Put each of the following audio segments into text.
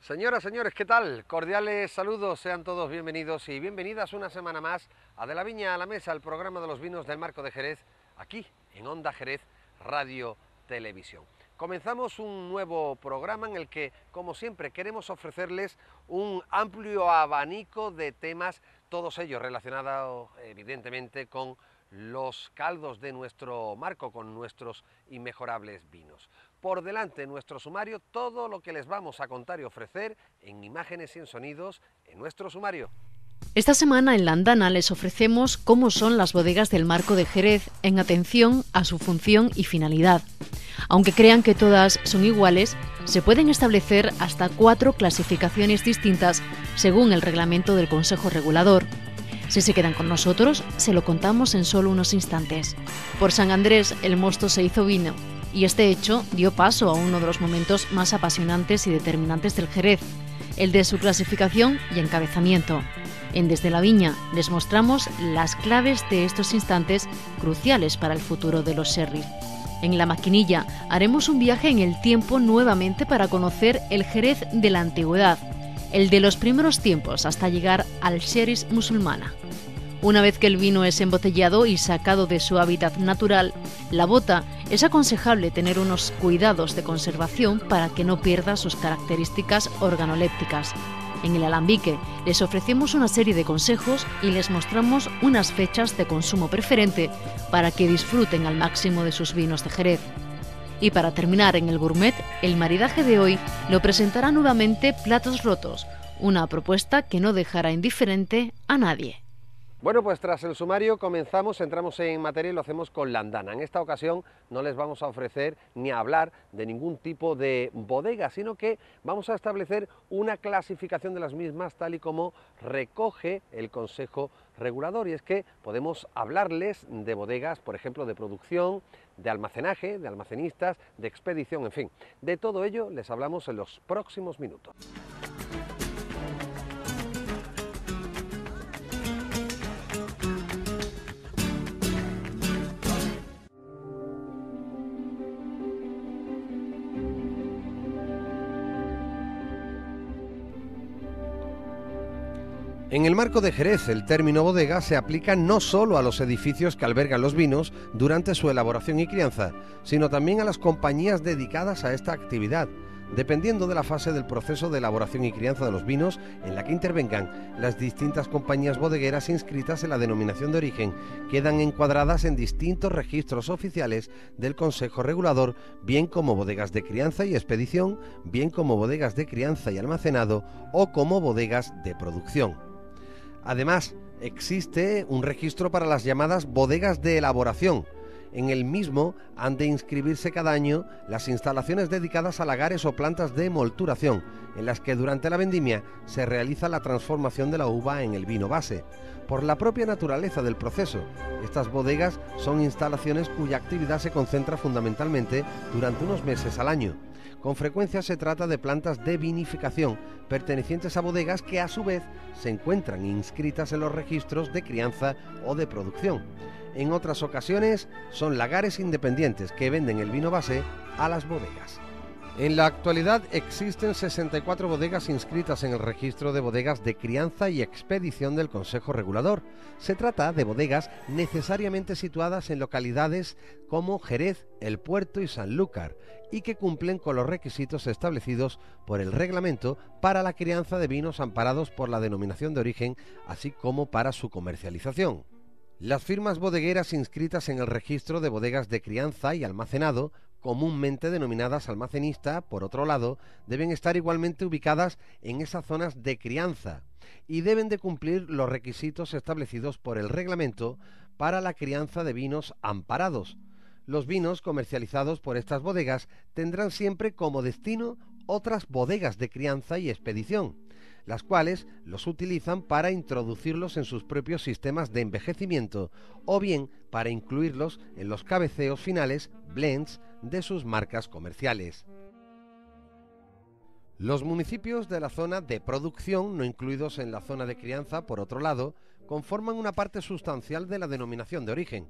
Señoras, señores, ¿qué tal? Cordiales saludos, sean todos bienvenidos y bienvenidas una semana más a De la Viña a la Mesa, el programa de los vinos del Marco de Jerez, aquí en Onda Jerez Radio Televisión. Comenzamos un nuevo programa en el que, como siempre, queremos ofrecerles un amplio abanico de temas, todos ellos relacionados evidentemente con los caldos de nuestro marco, con nuestros inmejorables vinos. Por delante en nuestro sumario todo lo que les vamos a contar y ofrecer en imágenes y en sonidos en nuestro sumario. Esta semana en La Andana les ofrecemos cómo son las bodegas del Marco de Jerez en atención a su función y finalidad. Aunque crean que todas son iguales, se pueden establecer hasta 4 clasificaciones distintas según el reglamento del Consejo Regulador. Si se quedan con nosotros, se lo contamos en solo unos instantes. Por San Andrés, el mosto se hizo vino, y este hecho dio paso a uno de los momentos más apasionantes y determinantes del Jerez, el de su clasificación y encabezamiento. En Desde la Viña les mostramos las claves de estos instantes cruciales para el futuro de los sherry. En La Maquinilla haremos un viaje en el tiempo nuevamente para conocer el Jerez de la antigüedad, el de los primeros tiempos hasta llegar al sherry musulmana. Una vez que el vino es embotellado y sacado de su hábitat natural, la bota, es aconsejable tener unos cuidados de conservación para que no pierda sus características organolépticas. En el alambique les ofrecemos una serie de consejos y les mostramos unas fechas de consumo preferente para que disfruten al máximo de sus vinos de Jerez. Y para terminar en el gourmet, el maridaje de hoy lo presentará nuevamente Platos Rotos, una propuesta que no dejará indiferente a nadie. Bueno, pues tras el sumario entramos en materia y lo hacemos con La Andana. En esta ocasión no les vamos a ofrecer ni a hablar de ningún tipo de bodega, sino que vamos a establecer una clasificación de las mismas tal y como recoge el Consejo Regulador. Y es que podemos hablarles de bodegas, por ejemplo, de producción, de almacenaje, de almacenistas, de expedición, en fin. De todo ello les hablamos en los próximos minutos. En el Marco de Jerez, el término bodega se aplica no solo a los edificios que albergan los vinos durante su elaboración y crianza, sino también a las compañías dedicadas a esta actividad, dependiendo de la fase del proceso de elaboración y crianza de los vinos en la que intervengan. Las distintas compañías bodegueras inscritas en la denominación de origen quedan encuadradas en distintos registros oficiales del Consejo Regulador, bien como bodegas de crianza y expedición, bien como bodegas de crianza y almacenado o como bodegas de producción. Además, existe un registro para las llamadas bodegas de elaboración. En el mismo han de inscribirse cada año las instalaciones dedicadas a lagares o plantas de molturación, en las que durante la vendimia se realiza la transformación de la uva en el vino base. Por la propia naturaleza del proceso, estas bodegas son instalaciones cuya actividad se concentra fundamentalmente durante unos meses al año. Con frecuencia se trata de plantas de vinificación, pertenecientes a bodegas que a su vez se encuentran inscritas en los registros de crianza o de producción. En otras ocasiones son lagares independientes que venden el vino base a las bodegas. En la actualidad existen 64 bodegas inscritas en el registro de bodegas de crianza y expedición del Consejo Regulador. Se trata de bodegas necesariamente situadas en localidades como Jerez, El Puerto y Sanlúcar y que cumplen con los requisitos establecidos por el reglamento para la crianza de vinos amparados por la denominación de origen, así como para su comercialización. Las firmas bodegueras inscritas en el registro de bodegas de crianza y almacenado, comúnmente denominadas almacenista, por otro lado, deben estar igualmente ubicadas en esas zonas de crianza y deben de cumplir los requisitos establecidos por el reglamento para la crianza de vinos amparados. Los vinos comercializados por estas bodegas tendrán siempre como destino otras bodegas de crianza y expedición, las cuales los utilizan para introducirlos en sus propios sistemas de envejecimiento o bien para incluirlos en los cabeceos finales, blends, de sus marcas comerciales. Los municipios de la zona de producción, no incluidos en la zona de crianza, por otro lado, conforman una parte sustancial de la denominación de origen.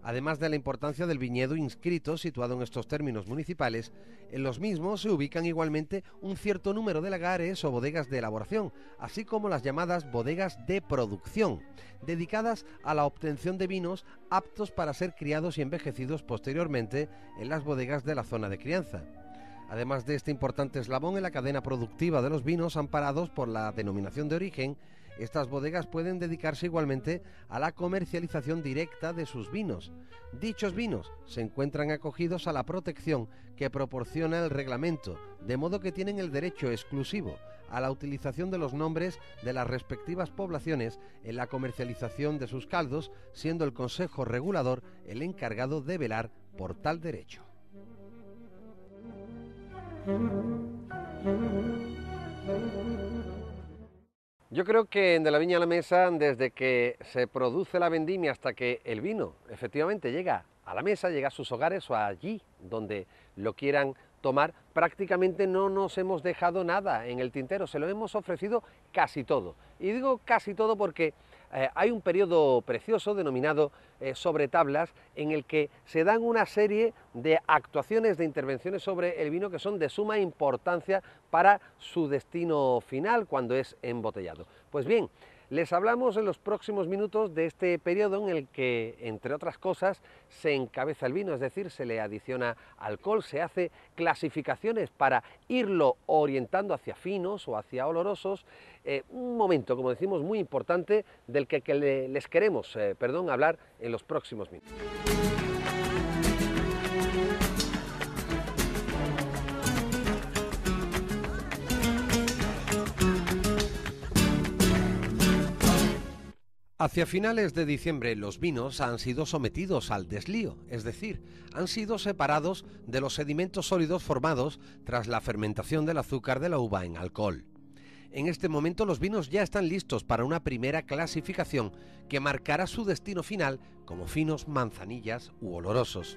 Además de la importancia del viñedo inscrito situado en estos términos municipales, en los mismos se ubican igualmente un cierto número de lagares o bodegas de elaboración, así como las llamadas bodegas de producción, dedicadas a la obtención de vinos aptos para ser criados y envejecidos posteriormente en las bodegas de la zona de crianza. Además de este importante eslabón en la cadena productiva de los vinos amparados por la denominación de origen, estas bodegas pueden dedicarse igualmente a la comercialización directa de sus vinos. Dichos vinos se encuentran acogidos a la protección que proporciona el reglamento, de modo que tienen el derecho exclusivo a la utilización de los nombres de las respectivas poblaciones en la comercialización de sus caldos, siendo el Consejo Regulador el encargado de velar por tal derecho. Yo creo que en De la Viña a la Mesa, desde que se produce la vendimia hasta que el vino efectivamente llega a la mesa, llega a sus hogares o allí donde lo quieran tomar, prácticamente no nos hemos dejado nada en el tintero, se lo hemos ofrecido casi todo. Y digo casi todo porque hay un periodo precioso denominado Sobre Tablas, en el que se dan una serie de actuaciones, de intervenciones sobre el vino que son de suma importancia para su destino final cuando es embotellado. Pues bien, les hablamos en los próximos minutos de este periodo en el que, entre otras cosas, se encabeza el vino, es decir, se le adiciona alcohol, se hace clasificaciones para irlo orientando hacia finos o hacia olorosos. Un momento, como decimos, muy importante del que les queremos hablar en los próximos minutos. Hacia finales de diciembre los vinos han sido sometidos al deslío, es decir, han sido separados de los sedimentos sólidos formados tras la fermentación del azúcar de la uva en alcohol. En este momento los vinos ya están listos para una primera clasificación que marcará su destino final como finos, manzanillas u olorosos.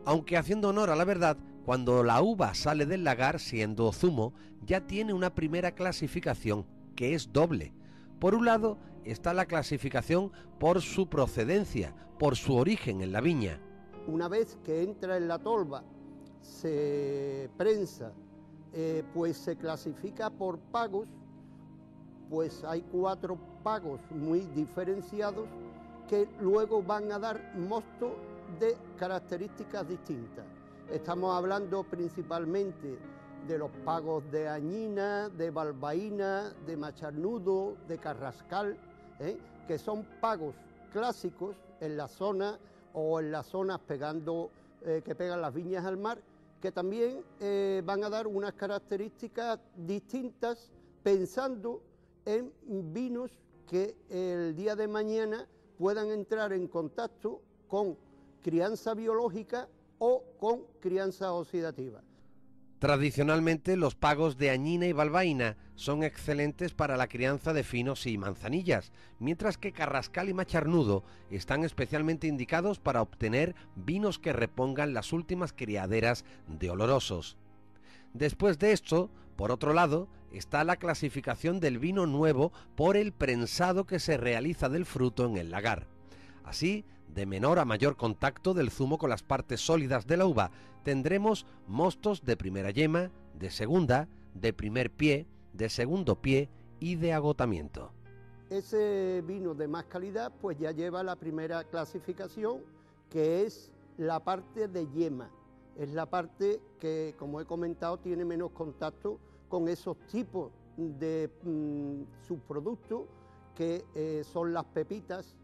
Aunque haciendo honor a la verdad, cuando la uva sale del lagar siendo zumo, ya tiene una primera clasificación que es doble. Por un lado está la clasificación por su procedencia, por su origen en la viña. Una vez que entra en la tolva, se prensa, pues se clasifica por pagos, pues hay 4 pagos muy diferenciados que luego van a dar mosto de características distintas. Estamos hablando principalmente de los pagos de Añina, de Balbaína, de Macharnudo, de Carrascal, que son pagos clásicos en la zona o en las zonas que pegan las viñas al mar, que también van a dar unas características distintas pensando en vinos que el día de mañana puedan entrar en contacto con crianza biológica o con crianza oxidativa. Tradicionalmente los pagos de Añina y Balbaína son excelentes para la crianza de finos y manzanillas, mientras que Carrascal y Macharnudo están especialmente indicados para obtener vinos que repongan las últimas criaderas de olorosos. Después de esto, por otro lado, está la clasificación del vino nuevo por el prensado que se realiza del fruto en el lagar. Así, de menor a mayor contacto del zumo con las partes sólidas de la uva, tendremos mostos de primera yema, de segunda, de primer pie, de segundo pie y de agotamiento. Ese vino de más calidad pues ya lleva la primera clasificación, que es la parte de yema. Es la parte que, como he comentado, tiene menos contacto con esos tipos de subproductos que son las pepitas,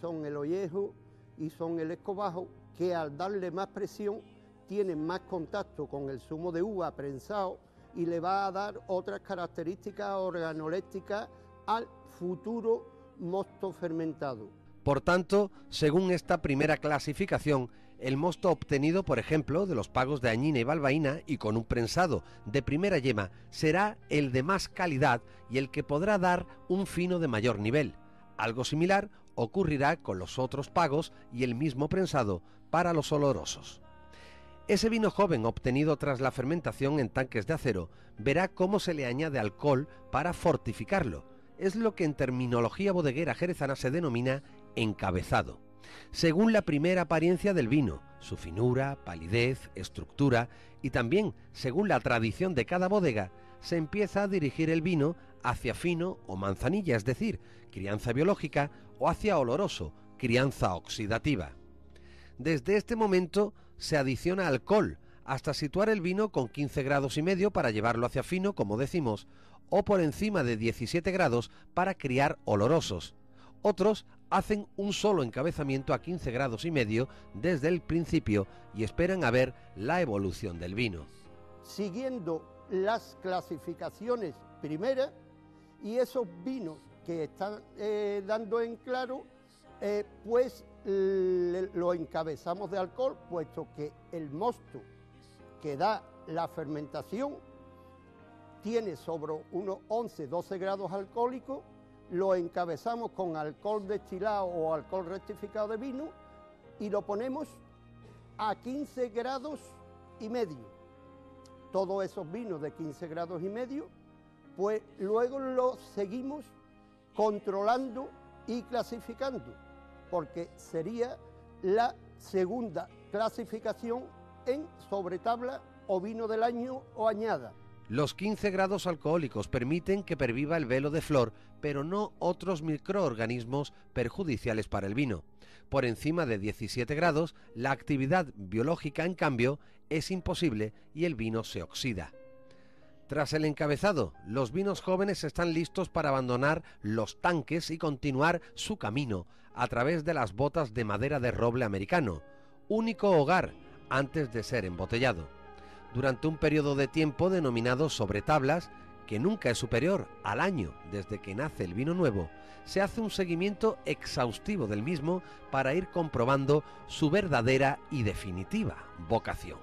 son el ollejo y son el escobajo, que al darle más presión tienen más contacto con el zumo de uva prensado y le va a dar otras características organolépticas al futuro mosto fermentado. Por tanto, según esta primera clasificación, el mosto obtenido, por ejemplo, de los pagos de Añina y Balbaína y con un prensado de primera yema será el de más calidad y el que podrá dar un fino de mayor nivel. Algo similar ocurrirá con los otros pagos y el mismo prensado para los olorosos. Ese vino joven obtenido tras la fermentación en tanques de acero verá cómo se le añade alcohol para fortificarlo, es lo que en terminología bodeguera jerezana se denomina encabezado. Según la primera apariencia del vino, su finura, palidez, estructura y también según la tradición de cada bodega, se empieza a dirigir el vino hacia fino o manzanilla, es decir, crianza biológica, o hacia oloroso, crianza oxidativa. Desde este momento se adiciona alcohol hasta situar el vino con 15 grados y medio para llevarlo hacia fino, como decimos, o por encima de 17 grados para criar olorosos. Otros hacen un solo encabezamiento a 15 grados y medio desde el principio y esperan a ver la evolución del vino. Siguiendo las clasificaciones primeras, y esos vinos que están dando en claro, pues lo encabezamos de alcohol, puesto que el mosto que da la fermentación tiene sobre unos 11-12 grados alcohólicos, lo encabezamos con alcohol destilado o alcohol rectificado de vino y lo ponemos a 15 grados y medio. Todos esos vinos de 15 grados y medio, pues luego los seguimos controlando y clasificando, porque sería la segunda clasificación en sobretabla o vino del año o añada. Los 15 grados alcohólicos permiten que perviva el velo de flor, pero no otros microorganismos perjudiciales para el vino. Por encima de 17 grados, la actividad biológica, en cambio, es imposible y el vino se oxida. Tras el encabezado, los vinos jóvenes están listos para abandonar los tanques y continuar su camino a través de las botas de madera de roble americano, único hogar antes de ser embotellado. Durante un periodo de tiempo denominado sobretablas, que nunca es superior al año desde que nace el vino nuevo, se hace un seguimiento exhaustivo del mismo para ir comprobando su verdadera y definitiva vocación.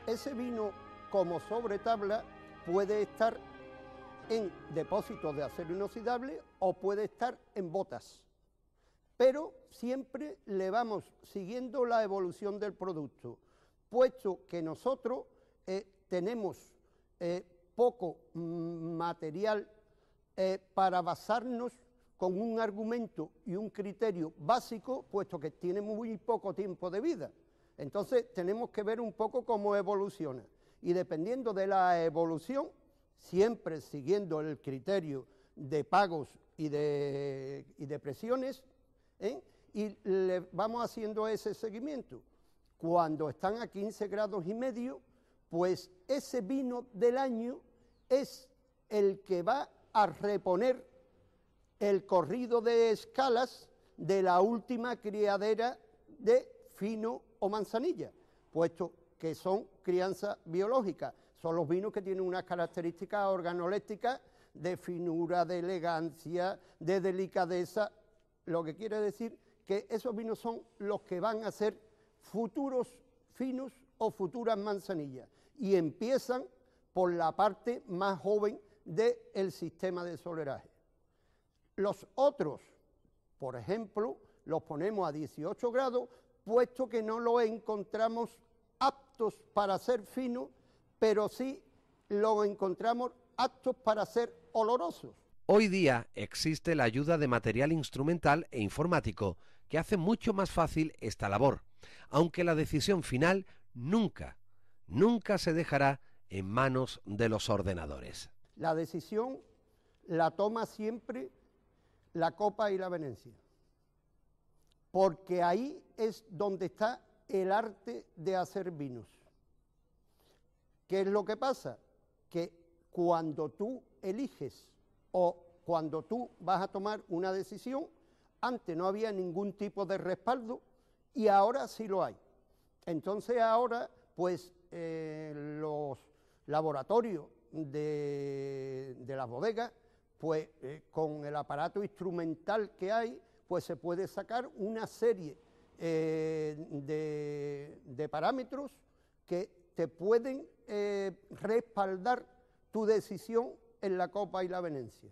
Ese vino, como sobretabla, puede estar en depósitos de acero inoxidable o puede estar en botas, pero siempre le vamos siguiendo la evolución del producto, puesto que nosotros tenemos poco material para basarnos con un argumento y un criterio básico, puesto que tiene muy poco tiempo de vida. Entonces tenemos que ver un poco cómo evoluciona. Y dependiendo de la evolución, siempre siguiendo el criterio de pagos y de presiones, y le vamos haciendo ese seguimiento. Cuando están a 15 grados y medio, pues ese vino del año es el que va a reponer el corrido de escalas de la última criadera de fino o manzanilla, puesto que son crianza biológica. Son los vinos que tienen unas características organolépticas de finura, de elegancia, de delicadeza, lo que quiere decir que esos vinos son los que van a ser futuros finos o futuras manzanillas, y empiezan por la parte más joven del sistema de soleraje. Los otros, por ejemplo, los ponemos a 18 grados, puesto que no los encontramos aptos para ser finos, pero sí los encontramos aptos para ser olorosos. Hoy día existe la ayuda de material instrumental e informático que hace mucho más fácil esta labor, aunque la decisión final nunca se dejará en manos de los ordenadores. La decisión la toma siempre la Copa y la Venecia, porque ahí es donde está el arte de hacer vinos. ¿Qué es lo que pasa? Que cuando tú eliges o cuando tú vas a tomar una decisión, antes no había ningún tipo de respaldo y ahora sí lo hay. Entonces ahora, pues, los laboratorios de las bodegas, pues, con el aparato instrumental que hay, pues se puede sacar una serie de parámetros que te pueden respaldar tu decisión en la Copa y la Venecia.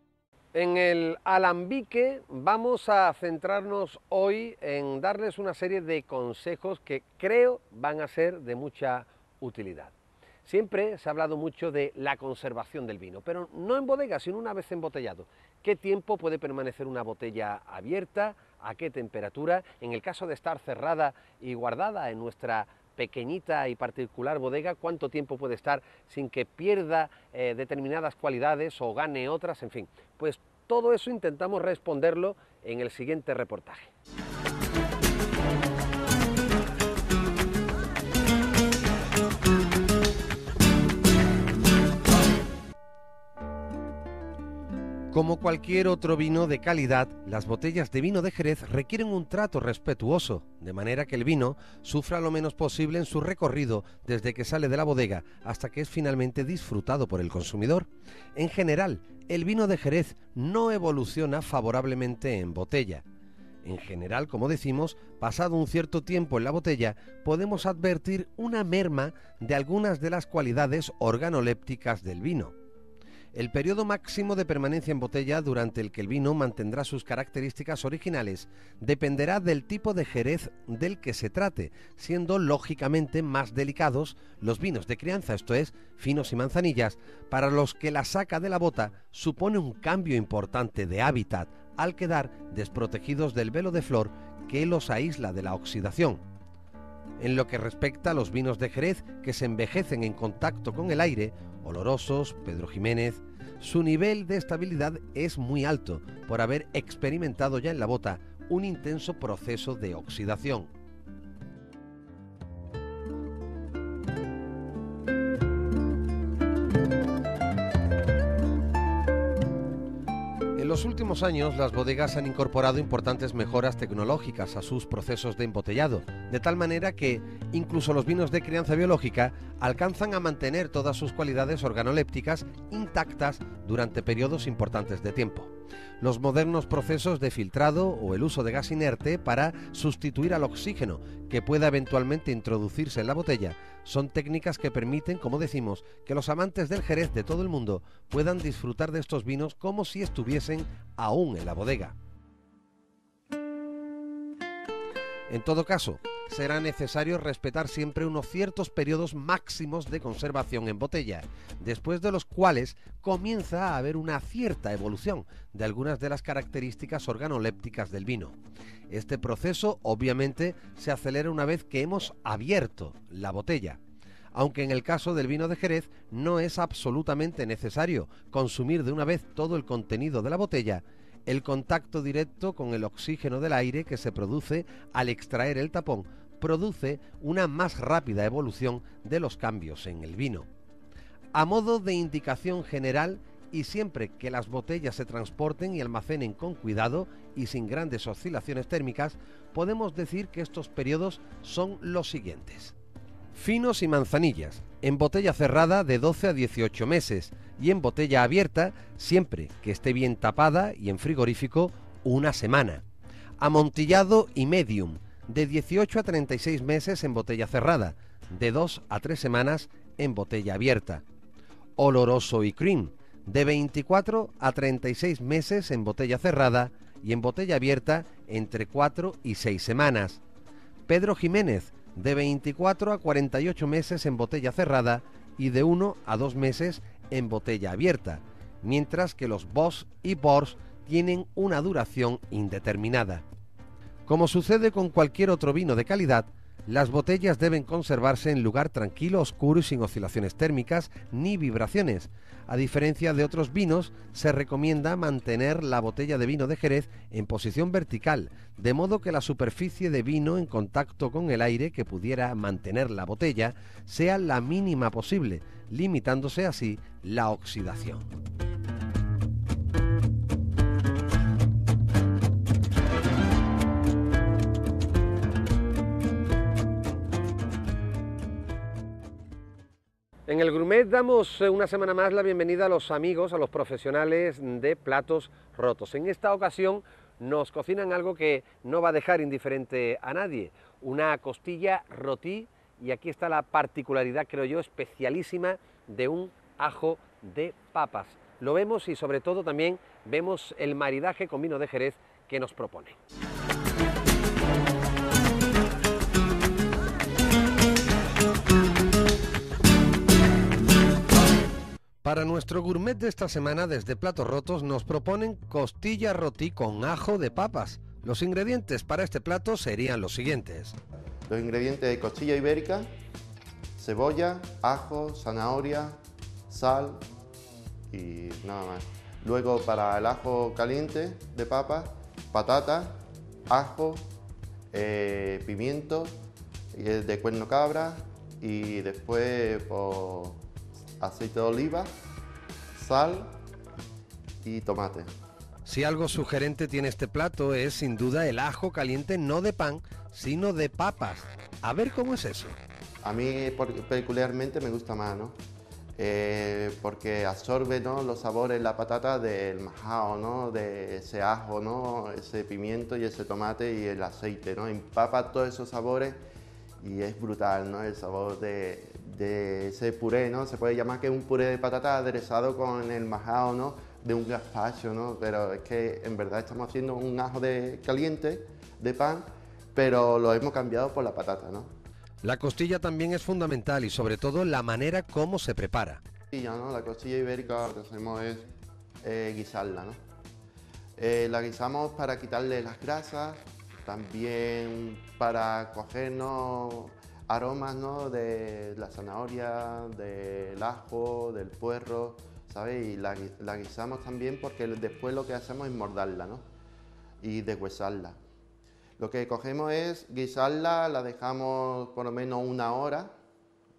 En el alambique vamos a centrarnos hoy en darles una serie de consejos que creo van a ser de mucha utilidad. Siempre se ha hablado mucho de la conservación del vino, pero no en bodega, sino una vez embotellado. ¿Qué tiempo puede permanecer una botella abierta? ¿A qué temperatura? En el caso de estar cerrada y guardada en nuestra pequeñita y particular bodega, ¿cuánto tiempo puede estar sin que pierda determinadas cualidades o gane otras? En fin, pues todo eso intentamos responderlo en el siguiente reportaje. Como cualquier otro vino de calidad, las botellas de vino de Jerez requieren un trato respetuoso, de manera que el vino sufra lo menos posible en su recorrido desde que sale de la bodega hasta que es finalmente disfrutado por el consumidor. En general, el vino de Jerez no evoluciona favorablemente en botella. En general, como decimos, pasado un cierto tiempo en la botella, podemos advertir una merma de algunas de las cualidades organolépticas del vino. El periodo máximo de permanencia en botella durante el que el vino mantendrá sus características originales dependerá del tipo de Jerez del que se trate, siendo lógicamente más delicados los vinos de crianza, esto es, finos y manzanillas, para los que la saca de la bota supone un cambio importante de hábitat al quedar desprotegidos del velo de flor que los aísla de la oxidación. En lo que respecta a los vinos de Jerez que se envejecen en contacto con el aire, olorosos, Pedro Jiménez, su nivel de estabilidad es muy alto por haber experimentado ya en la bota un intenso proceso de oxidación. En los últimos años, las bodegas han incorporado importantes mejoras tecnológicas a sus procesos de embotellado, de tal manera que incluso los vinos de crianza biológica alcanzan a mantener todas sus cualidades organolépticas intactas durante periodos importantes de tiempo. Los modernos procesos de filtrado o el uso de gas inerte para sustituir al oxígeno que pueda eventualmente introducirse en la botella son técnicas que permiten, como decimos, que los amantes del Jerez de todo el mundo puedan disfrutar de estos vinos como si estuviesen aún en la bodega. En todo caso, será necesario respetar siempre unos ciertos periodos máximos de conservación en botella, después de los cuales comienza a haber una cierta evolución de algunas de las características organolépticas del vino. Este proceso, obviamente, se acelera una vez que hemos abierto la botella. Aunque en el caso del vino de Jerez no es absolutamente necesario consumir de una vez todo el contenido de la botella, el contacto directo con el oxígeno del aire que se produce al extraer el tapón produce una más rápida evolución de los cambios en el vino. A modo de indicación general, y siempre que las botellas se transporten y almacenen con cuidado y sin grandes oscilaciones térmicas, podemos decir que estos periodos son los siguientes. Finos y manzanillas, en botella cerrada de 12 a 18 meses y en botella abierta, siempre que esté bien tapada y en frigorífico, una semana. Amontillado y medium, de 18 a 36 meses en botella cerrada, de 2 a 3 semanas en botella abierta. Oloroso y cream, de 24 a 36 meses en botella cerrada y en botella abierta entre 4 y 6 semanas. Pedro Jiménez, de 24 a 48 meses en botella cerrada y de 1 a 2 meses en botella abierta, mientras que los Boss y Bors tienen una duración indeterminada. Como sucede con cualquier otro vino de calidad, las botellas deben conservarse en lugar tranquilo, oscuro y sin oscilaciones térmicas ni vibraciones. A diferencia de otros vinos, se recomienda mantener la botella de vino de Jerez en posición vertical, de modo que la superficie de vino en contacto con el aire que pudiera mantener la botella sea la mínima posible, limitándose así la oxidación. En el Grumet damos una semana más la bienvenida a los amigos, a los profesionales de platos rotos. En esta ocasión nos cocinan algo que no va a dejar indiferente a nadie, una costilla rotí, y aquí está la particularidad, creo yo, especialísima de un ajo de papas. lo vemos y sobre todo también vemos el maridaje con vino de Jerez que nos propone. Para nuestro gourmet de esta semana, desde Platos Rotos nos proponen costilla roti con ajo de papas. Los ingredientes para este plato serían los siguientes. Los ingredientes de costilla ibérica, cebolla, ajo, zanahoria, sal y nada más. Luego para el ajo caliente de papas, patata, ajo, pimiento de cuerno cabra y después pues, aceite de oliva, sal y tomate. Si algo sugerente tiene este plato es sin duda el ajo caliente no de pan, sino de papas. A ver cómo es eso. A mí peculiarmente me gusta más, ¿no? Porque absorbe, ¿no?, los sabores, la patata del majao, ¿no?, de ese ajo, ¿no?, ese pimiento y ese tomate y el aceite, ¿no? Empapa todos esos sabores y es brutal, ¿no?, el sabor de ese puré, ¿no? Se puede llamar que es un puré de patata aderezado con el majao, ¿no?, de un gazpacho, ¿no? Pero es que en verdad estamos haciendo un ajo caliente de pan, pero lo hemos cambiado por la patata, ¿no? La costilla también es fundamental y sobre todo la manera como se prepara. Y ya, ¿no? La costilla ibérica lo que hacemos es guisarla, ¿no? La guisamos para quitarle las grasas, también para cogernos aromas, ¿no?, de la zanahoria, del ajo, del puerro, ¿sabes? Y la guisamos también porque después lo que hacemos es mordarla, ¿no?, y deshuesarla. Lo que cogemos es guisarla, la dejamos por lo menos 1 hora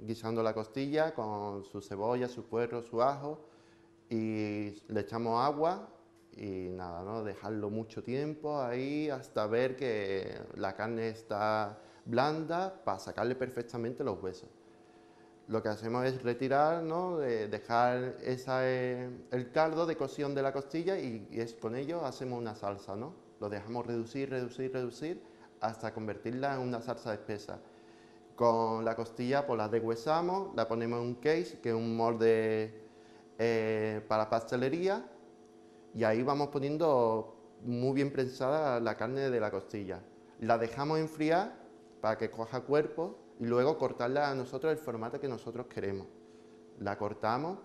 guisando la costilla con su cebolla, su puerro, su ajo y le echamos agua y nada, ¿no?, dejarlo mucho tiempo ahí hasta ver que la carne está blanda para sacarle perfectamente los huesos. Lo que hacemos es retirar, ¿no?, dejar el caldo de cocción de la costilla y con ello hacemos una salsa, ¿no? Lo dejamos reducir hasta convertirla en una salsa espesa. Con la costilla pues la deshuesamos, la ponemos en un case, que es un molde para pastelería, y ahí vamos poniendo muy bien prensada la carne de la costilla. La dejamos enfriar para que coja cuerpo y luego cortarla a nosotros el formato que nosotros queremos. La cortamos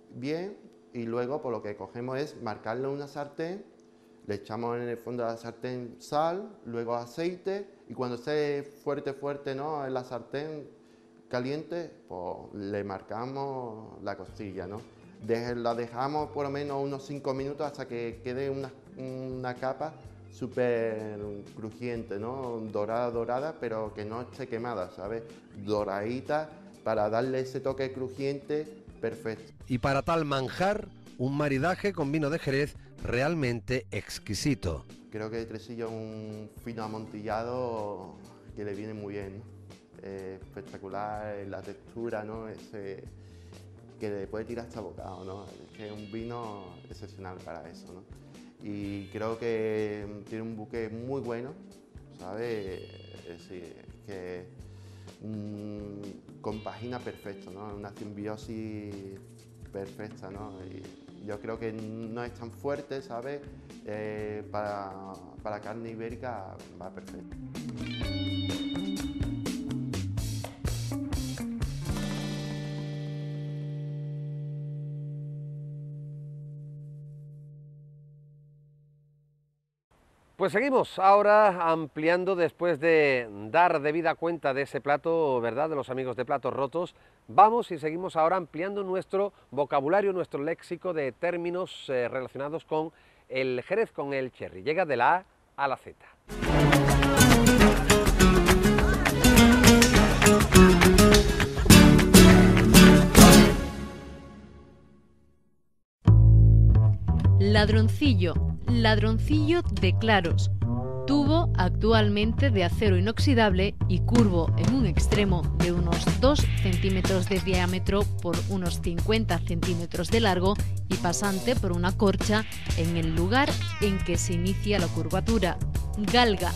bien y luego pues lo que cogemos es marcarla en una sartén. Le echamos en el fondo de la sartén sal, luego aceite y cuando esté fuerte, ¿no?, en la sartén caliente, pues le marcamos la costilla, ¿no? La dejamos por lo menos unos 5 minutos hasta que quede una capa súper crujiente, ¿no?, dorada, pero que no esté quemada, ¿sabes? Doradita para darle ese toque crujiente perfecto. Y para tal manjar, un maridaje con vino de Jerez realmente exquisito. Creo que Tresillo es un fino amontillado que le viene muy bien, ¿no? Espectacular, la textura, ¿no?, que le puede tirar hasta bocado, ¿no? Es que es un vino excepcional para eso, ¿no? Y creo que tiene un buque muy bueno, ¿sabes? Que compagina perfecto, ¿no? Una simbiosis perfecta, ¿no? Y yo creo que no es tan fuerte, ¿sabes? Para carne ibérica va perfecto. Pues seguimos ahora ampliando, después de dar debida cuenta de ese plato, ¿verdad?, de los amigos de Platos Rotos. Vamos y seguimos ahora ampliando nuestro vocabulario, nuestro léxico de términos relacionados con el Jerez, con el Cherry. Llega de la A a la Z. Ladroncillo, ladroncillo de claros. Tubo actualmente de acero inoxidable y curvo en un extremo de unos 2 centímetros de diámetro por unos 50 centímetros de largo y pasante por una corcha en el lugar en que se inicia la curvatura. Galga,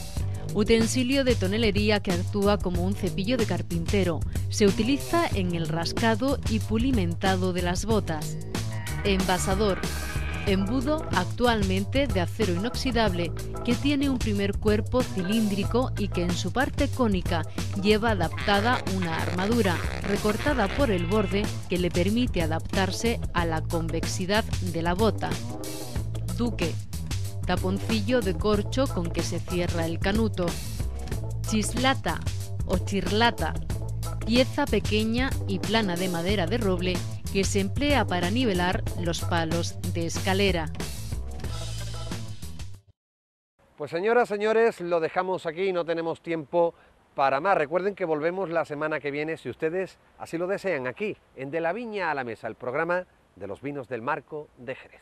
utensilio de tonelería que actúa como un cepillo de carpintero. Se utiliza en el rascado y pulimentado de las botas. Envasador. Embudo actualmente de acero inoxidable que tiene un primer cuerpo cilíndrico y que en su parte cónica lleva adaptada una armadura recortada por el borde que le permite adaptarse a la convexidad de la bota. Duque. Taponcillo de corcho con que se cierra el canuto. Chislata o chirlata. Pieza pequeña y plana de madera de roble que se emplea para nivelar los palos de escalera. Pues señoras, señores, lo dejamos aquí, no tenemos tiempo para más. Recuerden que volvemos la semana que viene, si ustedes así lo desean, aquí, en De la Viña a la Mesa, el programa de los vinos del Marco de Jerez.